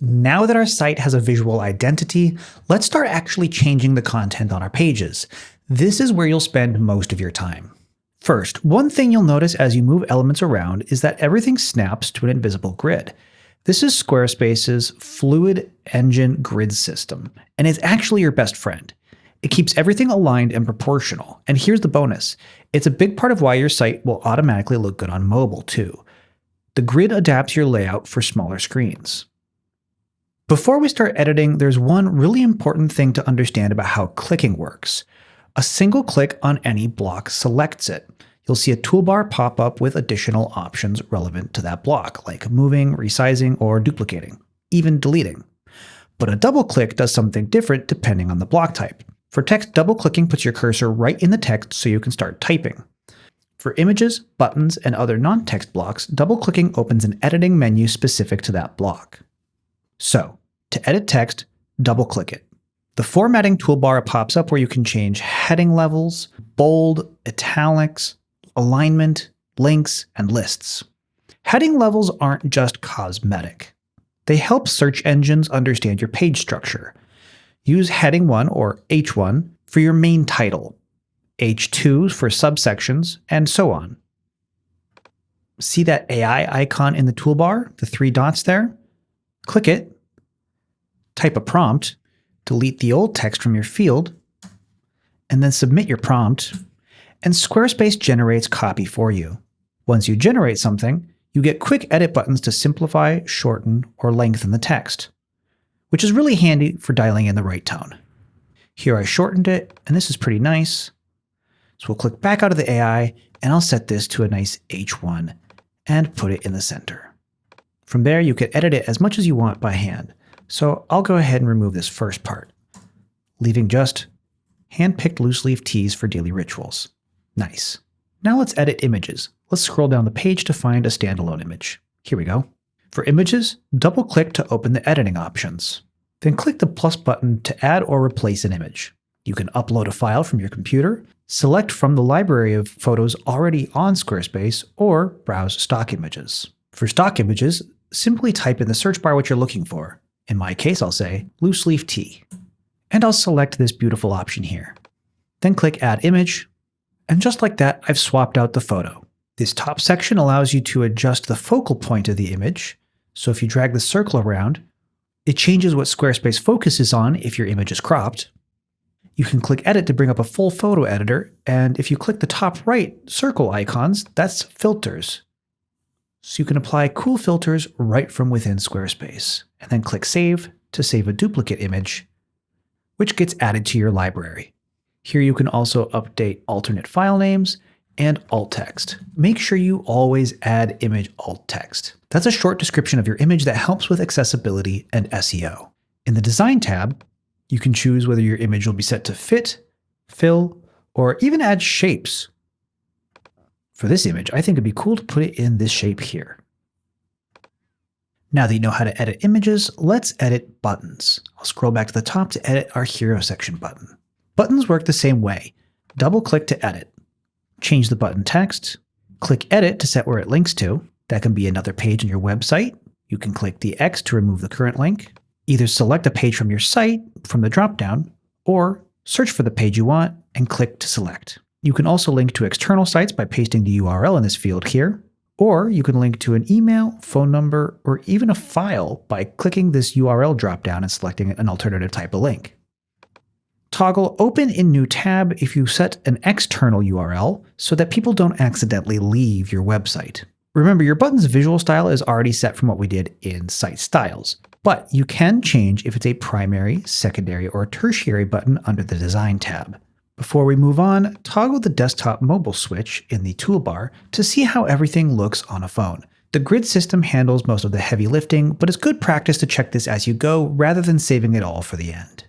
Now that our site has a visual identity, let's start actually changing the content on our pages. This is where you'll spend most of your time. First, one thing you'll notice as you move elements around is that everything snaps to an invisible grid. This is Squarespace's Fluid Engine Grid system, and it's actually your best friend. It keeps everything aligned and proportional, and here's the bonus. It's a big part of why your site will automatically look good on mobile, too. The grid adapts your layout for smaller screens. Before we start editing, there's one really important thing to understand about how clicking works. A single click on any block selects it. You'll see a toolbar pop up with additional options relevant to that block, like moving, resizing, or duplicating, even deleting. But a double click does something different depending on the block type. For text, double-clicking puts your cursor right in the text so you can start typing. For images, buttons, and other non-text blocks, double-clicking opens an editing menu specific to that block. So, to edit text, double-click it. The formatting toolbar pops up where you can change heading levels, bold, italics, alignment, links, and lists. Heading levels aren't just cosmetic. They help search engines understand your page structure. Use heading 1 or H1 for your main title, H2 for subsections, and so on. See that AI icon in the toolbar, the 3 dots there? Click it, type a prompt, delete the old text from your field, and then submit your prompt, and Squarespace generates copy for you. Once you generate something, you get quick edit buttons to simplify, shorten, or lengthen the text, which is really handy for dialing in the right tone. Here I shortened it, and this is pretty nice. So we'll click back out of the AI, and I'll set this to a nice H1 and put it in the center. From there, you can edit it as much as you want by hand. So I'll go ahead and remove this first part, leaving just hand-picked loose-leaf tees for daily rituals. Nice. Now let's edit images. Let's scroll down the page to find a standalone image. Here we go. For images, double-click to open the editing options. Then click the plus button to add or replace an image. You can upload a file from your computer, select from the library of photos already on Squarespace, or browse stock images. For stock images, simply type in the search bar what you're looking for. In my case, I'll say loose leaf tee. And I'll select this beautiful option here. Then click Add Image, and just like that, I've swapped out the photo. This top section allows you to adjust the focal point of the image. So if you drag the circle around, it changes what Squarespace focuses on if your image is cropped. You can click Edit to bring up a full photo editor, and if you click the top right circle icons, that's filters. So you can apply cool filters right from within Squarespace, and then click Save to save a duplicate image, which gets added to your library. Here you can also update alternate file names and alt text. Make sure you always add image alt text. That's a short description of your image that helps with accessibility and SEO. In the Design tab, you can choose whether your image will be set to fit, fill, or even add shapes. For this image, I think it'd be cool to put it in this shape here. Now that you know how to edit images, let's edit buttons. I'll scroll back to the top to edit our Hero section button. Buttons work the same way. Double-click to edit. Change the button text. Click Edit to set where it links to. That can be another page on your website. You can click the X to remove the current link. Either select a page from your site from the dropdown, or search for the page you want and click to select. You can also link to external sites by pasting the URL in this field here, or you can link to an email, phone number, or even a file by clicking this URL dropdown and selecting an alternative type of link. Toggle Open in New tab if you set an external URL so that people don't accidentally leave your website. Remember, your button's visual style is already set from what we did in Site Styles, but you can change if it's a primary, secondary, or tertiary button under the Design tab. Before we move on, toggle the desktop mobile switch in the toolbar to see how everything looks on a phone. The grid system handles most of the heavy lifting, but it's good practice to check this as you go rather than saving it all for the end.